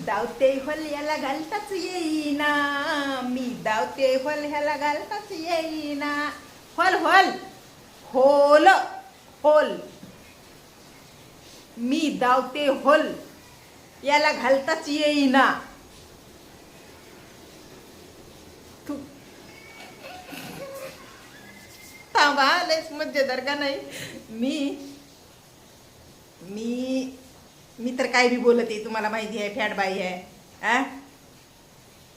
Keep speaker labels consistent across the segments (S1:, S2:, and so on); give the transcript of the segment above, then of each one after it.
S1: धावते होल याला घालताच येईना, मी धावते होल ह्याला घालताच येईना. होल होल होल होल, मी धावते होल याला घालताच येईना. थांबा, लयच मजेदार का नाही. मी मी मी तर काय बी बोलत आहे, तुम्हाला माहिती आहे, फॅट बाई आहे.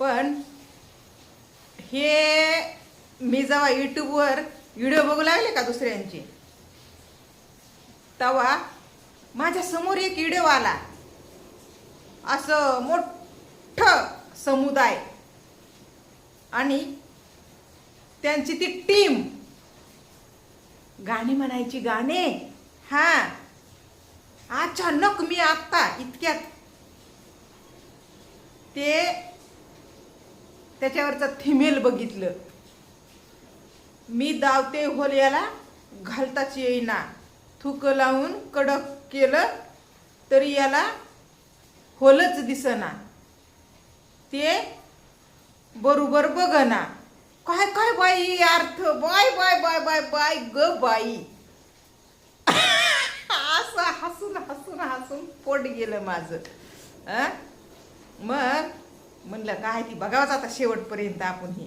S1: पण हे मी जेव्हा यूट्यूबवर व्हिडिओ बघू लागले का दुसऱ्यांचे, तेव्हा माझ्या समोर एक व्हिडिओ आला. असं मोठं समुदाय आणि त्यांची ती टीम गाणी म्हणायची, गाणे. अचानक मी आता इतक्यात त्याच्यावरचं थिमेल बघितलं. मी धावते होल याला घालताच येईना, थुक लावून कडक केलं तरी याला होलच दिसना, ते बरोबर बघना. काय काय बाई अर्थ, बाय बाय बाय बाय बाय ग बाई. असं हसून हसून हसून पोट गेलं माझं. मग म्हणलं काय ती बघावंच आता शेवटपर्यंत आपण हे,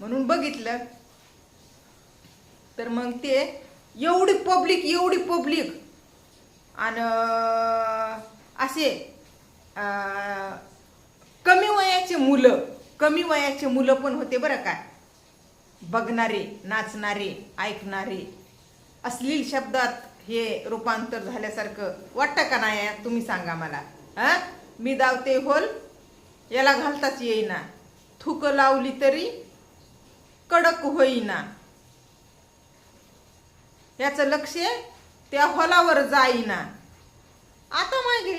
S1: म्हणून बघितलं. तर मग ते एवढी पब्लिक आणि असे कमी वयाचे मुलं पण होते बरं का, बघणारे, नाचणारे, ऐकणारे. अश्लील शब्दात हे रूपांतर झाल्यासारखं वाटतं का नाही, तुम्ही सांगा मला. मी धावते होल याला घालताच येईना, थुक लावली तरी कडक होईना. याचं लक्ष त्या होलावर जाईना. आता मागे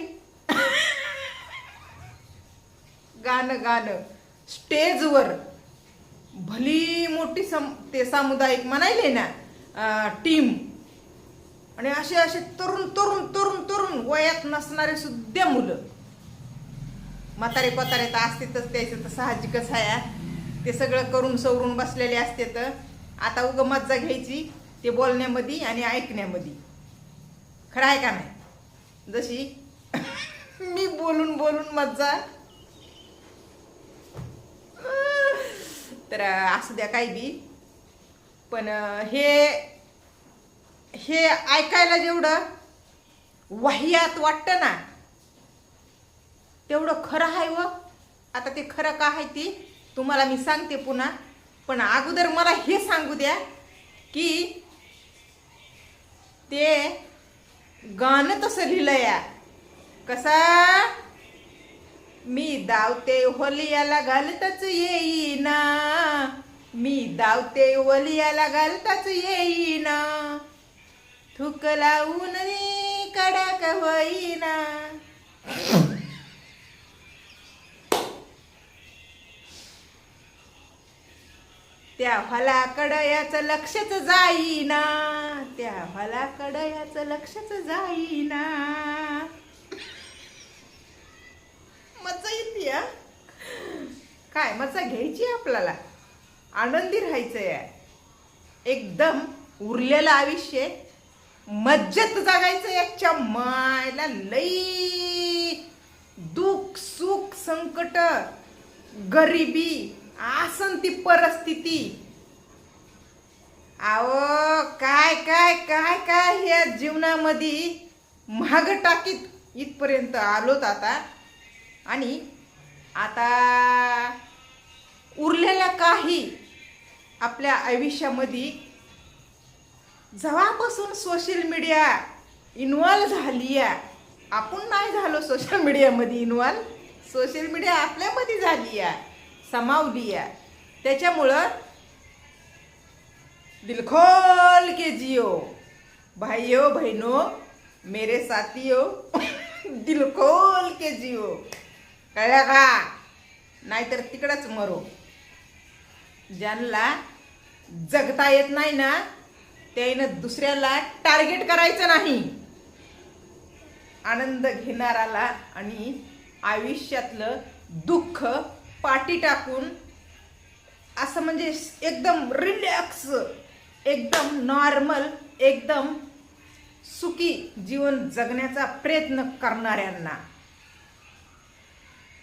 S1: गाणं स्टेजवर भली मोठी ते सामुदायिक म्हणायले ना, टीम. आणि असे तरुण वयात नसणारे सुद्धा मुलं, म्हातारे पतारे तर असतेच, त्याचं तर साहजिकच आहे. ते सगळं करून सवरून बसलेले असते. तर आता उग मज्जा घ्यायची ते बोलण्यामध्ये आणि ऐकण्यामध्ये. खरं आहे का नाही? जशी मी बोलून मज्जा. तर असू द्या काही बी, पण हे ऐकायला जेवढं वाह्यात वाटतं ना, तेवढं खरं आहे. व आता ते खरं का आहे ती तुम्हाला मी सांगते पुन्हा. पण अगोदर मला हे सांगू द्या की ते गाणं तसं लिहिलंय कसा. मी धावते होली याला घालताच येईना, मी धावते होली याला घालताच येईना, थुक लावून कडक होईना. त्या हलाकडं याचं लक्षच जाईना, त्या हलाकडं याचं लक्षच जाईना. मजा येते. काय मजा घ्यायची आपल्याला, आनंदी राहायचंय, एकदम उरलेलं आयुष्य मज्जेत जगायचं. याच्या मायला लई दुःख सुख संकट गरिबी आसन ती परिस्थिती, आओ काय काय काय काय या जीवनामध्ये महाग टाकीत इथपर्यंत आलोत आता. आणि आता उरलेल्या काही आपल्या आयुष्यामध्ये जेव्हापासून सोशल मीडिया इन्व्हॉल्व झाली आहे, आपण नाही झालो सोशल मीडियामध्ये इन्व्हॉल्व, सोशल मीडिया आपल्यामध्ये झाली आहे, समावली आहे. त्याच्यामुळं दिल खोल के जियो भाइयों बहनों मेरे साथियों, दिल खोल के जियो. कळलं का? नाहीतर तिकडच मरो. ज्यांना जगता येत नाही ना, त्यानं दुसऱ्याला टार्गेट करायचं नाही. आनंद घेणाराला आणि आयुष्यातलं दुःख पाठी टाकून असं म्हणजे एकदम रिलॅक्स, एकदम नॉर्मल, एकदम सुखी जीवन जगण्याचा प्रयत्न करणाऱ्यांना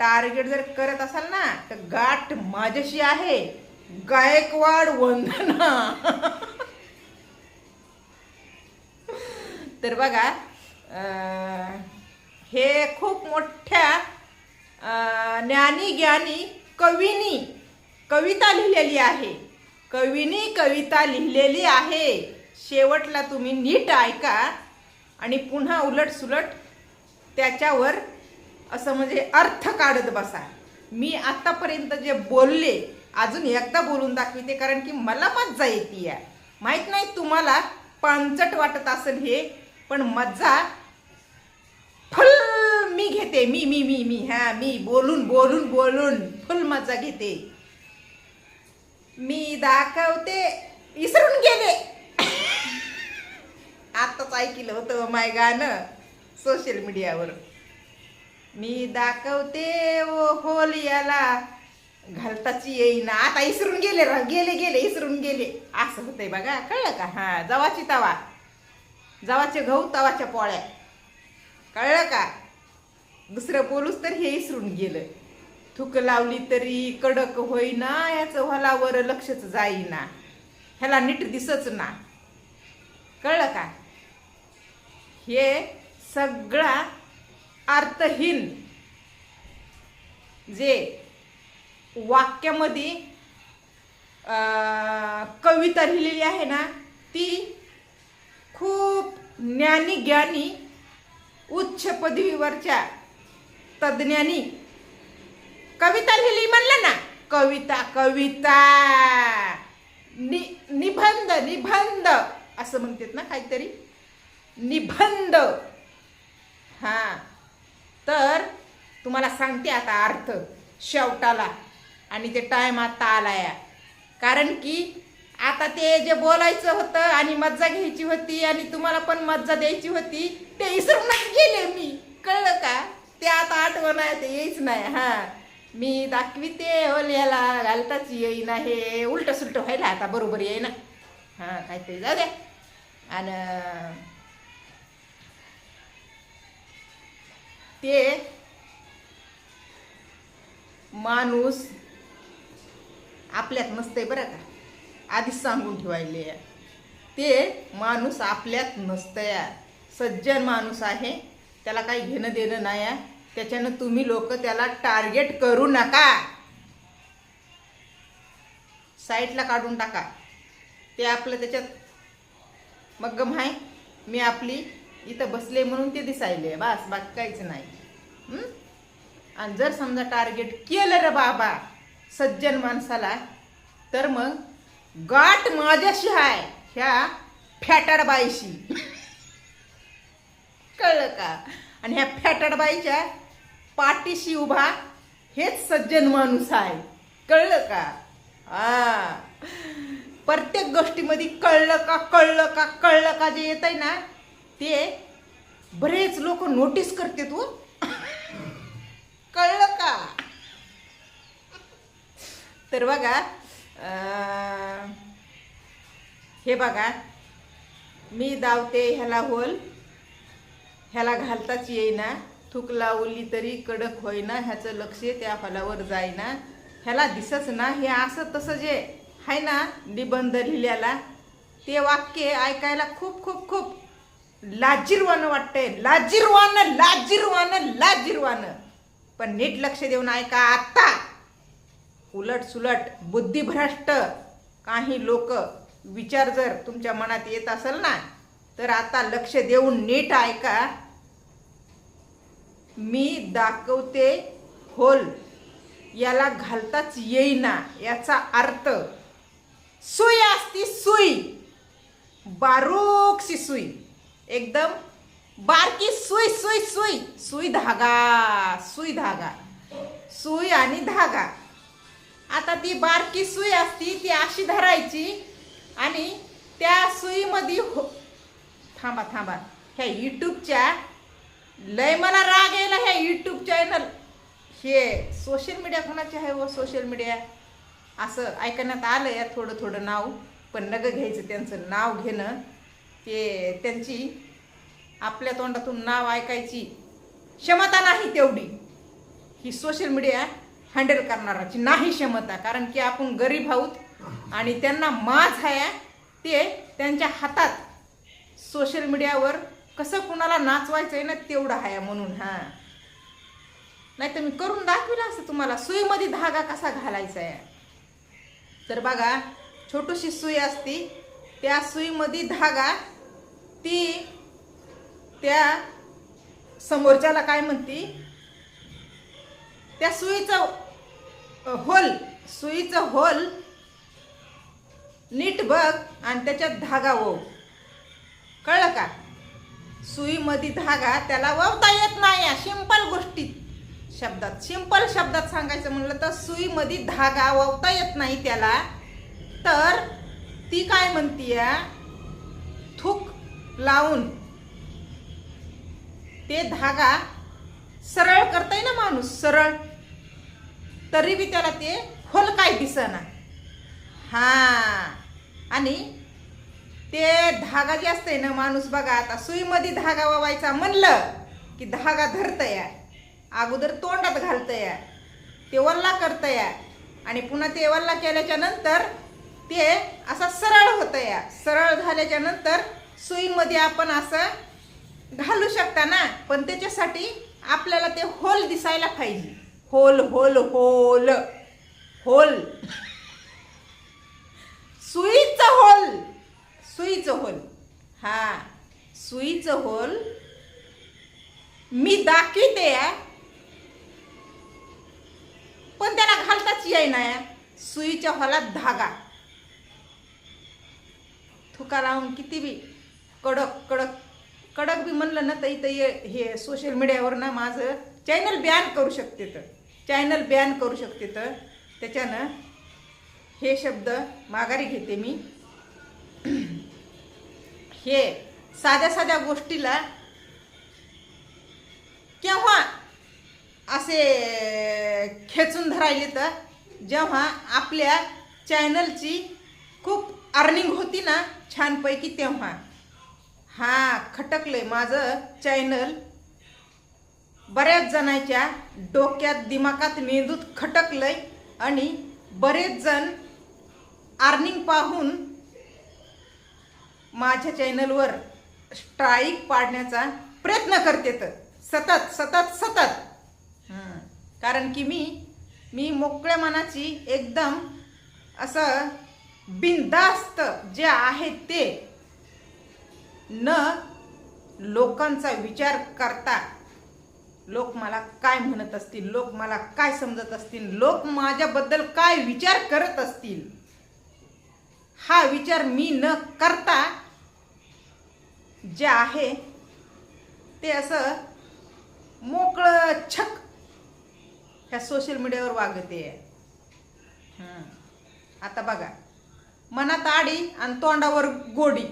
S1: टार्गेट जर करत असाल ना तर गाठ माझ्याशी आहे, गायकवाड वंदना. तर बघा, हे खूप मोठ्या ज्ञानी ज्ञानी कवीनी कविता लिहिलेली आहे. कवीनी कविता लिहिलेली आहे. शेवटला तुम्ही नीट ऐका आणि पुन्हा उलट सुलट त्याच्यावर असं म्हणजे अर्थ काढत बसा. मी आतापर्यंत जे बोलले अजून एकदा बोलून दाखवते, कारण की मला मज्जा येते. माहित नाही तुम्हाला पांचट वाटत असेल हे, पण मज्जा फुल मी घेते. मी मी मी मी हा मी बोलून बोलून बोलून फुल मज्जा घेते. मी दाखवते, विसरून गेले. आताच ऐकलं होतं माय गाणं सोशल मीडियावर. मी दाखवते ओ होल याला घालताची येईना. आता इसरून गेले गेले गेले इसरून गेले. असं होतंय बघा, कळलं का? हा, जवाची तवा, जवाचे गहू तवाच्या पोळ्या, कळलं का? दुसरं बोलूच तर हे इसरून गेलं. थुक लावली तरी कडक होईना, याचं व्हालावर लक्षच जाईना, ह्याला नीट दिसच ना. कळलं का? हे सगळा अर्थहीन जे वाक्यामध्ये कविता लिहिलेली आहे ना, ती खूप ज्ञानी ज्ञानी उच्च पदवीवरच्या तज्ज्ञांनी कविता लिहिली. म्हणलं ना, कविता कविता निबंध निबंध असं म्हणतात ना काहीतरी, निबंध. हा, तर तुम्हाला सांगते आता अर्थ शेवटाला, आणि ते टाइम आता आलाय. कारण की आता ते जे बोलायचं होतं आणि मज्जा घ्यायची होती आणि तुम्हाला पण मज्जा द्यायची होती, ते विसरूनच गेले मी. कळलं का? ते आता आठवण आहे, ते येईच नाही. हा, मी दाखविते ओल्याला घालताच येईना. हे उलट सुलट व्हायला आता बरोबर येईना. हा, काहीतरी जाऊ द्या. आणि ते माणूस आपल्यात नसतंय बरं का, आधीच सांगून ठेवायले. ते माणूस आपल्यात नसतंय. सज्जन माणूस आहे, त्याला काही घेणं देणं नाही. त्याच्यानं तुम्ही लोक त्याला टार्गेट करू नका, साईडला काढून टाका. ते आपलं त्याच्यात मग्गम आहे. मी आपली इथं बसले म्हणून ते दिसायले, बस, बाकी काहीच नाही. आणि जर समजा टार्गेट केलं रे बाबा सज्जन माणसाला, तर मग गाठ माझ्याशी आहे, ह्या फॅटाडबाईशी. कळलं का? आणि ह्या फॅटाडबाईच्या पाठीशी उभा हेच सज्जन माणूस आहे. कळलं का? प्रत्येक गोष्टीमध्ये कळलं का कळलं का कळलं का जे येत आहे ना, ते बरेच लोक नोटीस करते. तू कळलं का? तर बघा, हे बघा, मी दावते ह्याला होल, ह्याला घालताच येईना, थूक लावली तरी कडक होईना, ह्याचं लक्ष त्या फलावर जाईना, ह्याला दिसच ना. हे असं तसं जे आहे ना निबंध लिहिल्याला, ते वाक्य ऐकायला खूप खूप खूप लाजिरवाणं वाटतंय. लाजिरवाणं लाजिरवाणं लाजिरवाणं. पण नीट लक्ष देऊन ऐका आता. उलट सुलट बुद्धिभ्रष्ट काही लोक विचार जर तुमच्या मनात येत असेल ना, तर आता लक्ष देऊन नीट ऐका. मी दाखवते होल, याला घालताच येईना, याचा अर्थ सुई असती, सुई, बारूकशी सुई, एकदम बारकी सुई, सुई सुई सुई धागा, सुई धागा, सुई आणि धागा. आता ती बारकी सुई असती, ती अशी धरायची आणि त्या सुईमध्ये थांबा थांबा, ह्या यूट्यूबच्या लय मला राग यायला, ह्या यूट्यूब चॅनल हे सोशल मीडिया कोणाचे आहे व सोशल मीडिया असं ऐकण्यात आलं या थोडं थोडं नाव, पण नगं घ्यायचं त्यांचं नाव घेणं, ते त्यांची आपल्या तोंडातून नाव ऐकायची क्षमता नाही तेवढी, ही सोशल मीडिया हँडल करणाराची नाही क्षमता. कारण की आपण गरीब आहोत आणि त्यांना माज आहे, ते त्यांच्या हातात सोशल मीडियावर कसं कुणाला नाचवायचं आहे ना तेवढं आहे म्हणून. हां, नाही तर मी करून दाखविलं असं तुम्हाला सुईमध्ये धागा कसा घालायचा आहे. तर बघा, छोटीशी सुई असती, त्या सुईमध्ये धागा, ती त्या समोरच्याला काय म्हणती, त्या सुईचं होल नीट बघ आणि त्याच्यात धागा ओव. कळलं का? सुईमध्ये धागा त्याला ववता येत नाही. सिंपल गोष्टीत शब्दात, सिंपल शब्दात सांगायचं म्हणलं तर सुईमध्ये धागा ववता येत नाही त्याला. तर ती काय म्हणतीय, थूक लावून ते धागा सरळ करताय ना माणूस, सरळ, तरी बी त्याला ते होल काय दिसना. हा, आणि ते धागा जे असते ना, माणूस बघा आता सुईमध्ये धागा वावायचा म्हणलं की धागा धरतया, अगोदर तोंडात घालतया, ते वल्ला करतया आणि पुन्हा ते वल्ला केल्याच्या नंतर ते असा सरळ होतया. सरळ झाल्याच्या नंतर सुईमध्ये आपण असं घालू शकता ना, पण त्याच्यासाठी आपल्याला ते होल दिसायला पाहिजे. होल होल होल होल सुईचं होल, सुईचं होल. हा, सुईचं होल मी दाखवते, पण त्याला घालताच येईना. सुईच्या होलात धागा थुका लावून किती बी कडक कडक कडक बी म्हणलं ना तर इथं हे सोशल मीडियावर ना माझं चॅनल बॅन करू शकते, तर चॅनल बॅन करू शकते. तर त्याच्यानं हे शब्द माघारी घेते मी. हे साध्या साध्या गोष्टीला केव्हा असे खेचून धरायले, तर जेव्हा आपल्या चॅनलची खूप अर्निंग होती ना छानपैकी, तेव्हा. हा, खटकलंय माझं चॅनल, बऱ्याच जणांच्या डोक्यात दिमागात मेंदूत खटकलंय आणि बरेच जण अर्निंग पाहून माझ्या चॅनलवर स्ट्राईक पाडण्याचा प्रयत्न करते, तर सतत सतत सतत. कारण की मी मोकळ्या मनाची, एकदम असं बिनधास्त जे आहे ते, न लोकांचा विचार करता, लोक मला काय म्हणत असतील, लोक मला काय समजत असतील, लोक माझ्याबद्दल काय विचार करत असतील, हा विचार मी न करता जे आहे ते असं मोकळं छक ह्या सोशल मीडियावर वागते. आता बघा, मनात आडी आणि तोंडावर गोडी,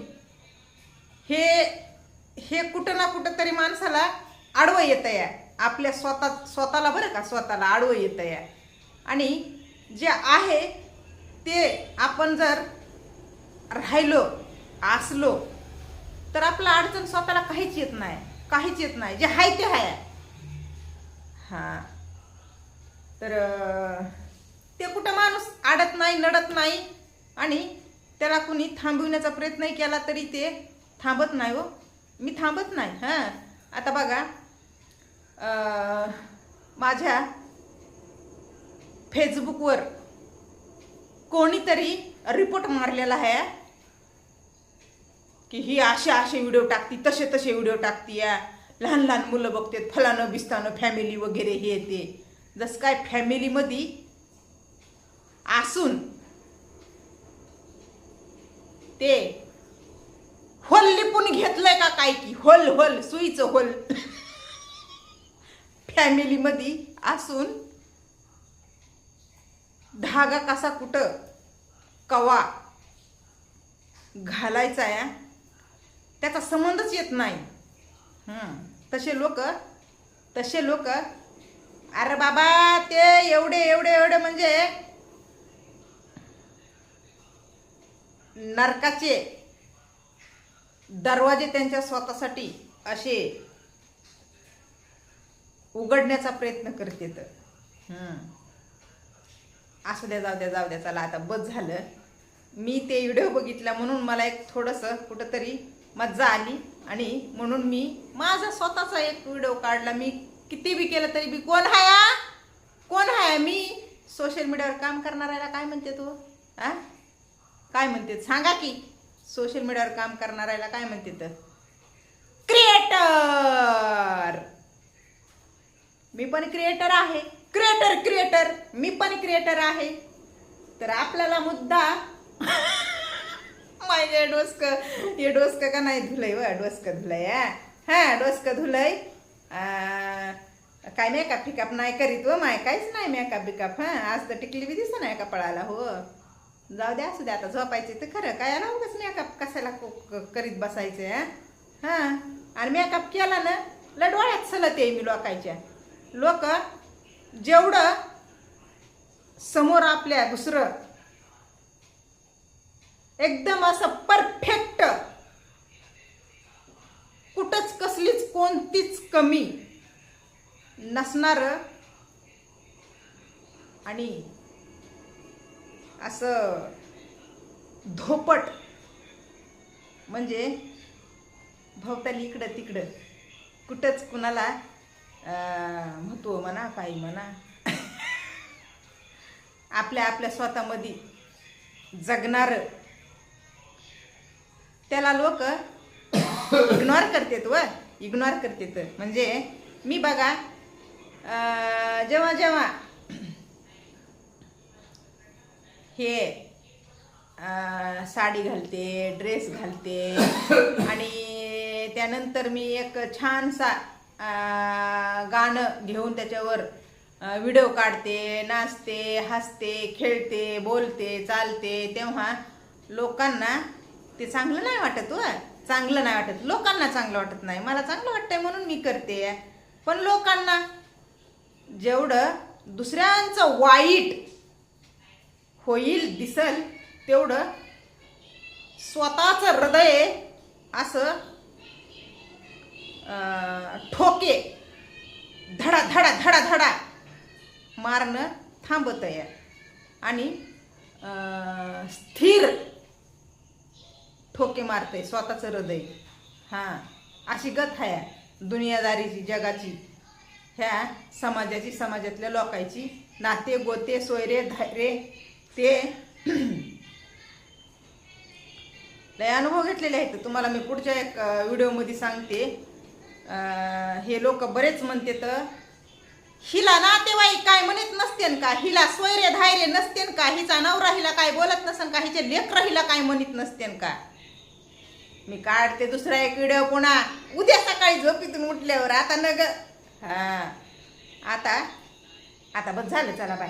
S1: हे कुठं ना कुठं तरी माणसाला आडवं येतं या, आपल्या स्वतःला बरं का, स्वतःला आडवं येतं या. आणि जे आहे ते आपण जर राहिलो असलो तर आपला अडचण स्वतःला काहीच येत नाही, काहीच येत नाही. जे आहे ते आहे. हां, तर ते कुठं माणूस अडत नाही, नडत नाही आणि त्याला कुणी थांबविण्याचा प्रयत्नही केला तरी ते थांबत नाही. हो, मी थांबत नाही. हां, आता बघा, माझ्या फेसबुकवर कोणीतरी रिपोर्ट मारलेला आहे की ही असे व्हिडिओ टाकती, तसे व्हिडिओ टाकती, या लहान लहान मुलं बघतात, फलानं बिस्तानं फॅमिली वगैरे हे ते. जसं काय फॅमिलीमध्ये असून ते होल लिपून घेतलंय का काय, की होल होल सुईचं होल फॅमिलीमध्ये असून धागा कसा कुठं कवा घालायचा आहे त्याचा संबंधच येत नाही. तसे लोक अरे बाबा ते एवढे एवढे एवढे म्हणजे नरकाचे दरवाजे त्यांच्या स्वतःसाठी असे उघडण्याचा प्रयत्न करते. तर असू द्या, जाऊ द्या चला आता बस झालं. मी ते व्हिडिओ बघितला म्हणून मला एक थोडंसं कुठंतरी मज्जा आली आणि म्हणून मी माझा स्वतःचा एक व्हिडिओ काढला. मी किती बी केलं तरी बी कोण आहे मी सोशल मीडियावर काम करणाऱ्याला काय म्हणते तू काय म्हणते सांगा की. सोशल मीडियावर काम करणाऱ्याला काय म्हणते तर क्रिएटर. मी पण क्रिएटर आहे. क्रिएटर मी पण क्रिएटर आहे. तर आपल्याला मुद्दा माझे डोसक का नाही धुलय व डोसक धुलय डोसक धुलय. काय मेकअप फिकअप नाही करीत व माय काहीच नाही मेकअप बिकअप. आज तर टिकली बी दिसत नाही कपाळाला. हो जाऊ द्या असू द्या आता झोपायचे तर खरं काय आला उगाच मेकअप कशाला करीत बसायचे. आणि मेकअप केला ना लय डोळ्यात सलत आहे मी लोकांच्या. लोक जेवढं समोर आपल्या दुसरं एकदम असं परफेक्ट कुठंच कसलीच कोणतीच कमी नसणार आणि असं धोपट म्हणजे भोवताली इकडं तिकडं कुठंच कुणाला महत्व म्हणा काही म्हणा आपल्या स्वतःमध्ये जगणार त्याला लोक इग्नोर करतात. म्हणजे मी बघा जेव्हा हे साडी घालते ड्रेस घालते आणि त्यानंतर मी एक छानसा गाणं घेऊन त्याच्यावर व्हिडिओ काढते, नाचते, हसते, खेळते, बोलते, चालते, तेव्हा लोकांना ते चांगलं नाही वाटत. चांगलं नाही वाटत लोकांना. चांगलं वाटत नाही मला. चांगलं वाटतंय म्हणून मी करते. पण लोकांना जेवढं दुसऱ्यांचं वाईट होईल दिसल तेवढं स्वतःचं हृदय असं ठोके धडा धडा धडा धडा मारणं थांबत आहे आणि स्थिर ठोके मारतंय स्वतःचं हृदय. अशी गत आहे दुनियादारीची जगाची ह्या समाजातल्या लोकांची. नाते गोते सोयरे धायरे ते लय अनुभव घेतलेले आहेत. तुम्हाला मी पुढच्या एक व्हिडिओमध्ये सांगते. हे लोक बरेच म्हणते तर हिला नातेवाईक काय म्हणत नसतेन का, हिला सोयरे धायरे नसतेन का, हिचा नवरा हिला काय बोलत नसेल का, हिचे लेकर हिला काय म्हणत नसतेन का. मी काढते दुसरा एक व्हिडिओ पुन्हा उद्या सकाळी झोपीतून उठल्यावर. आता आता बस झालं चला बाय.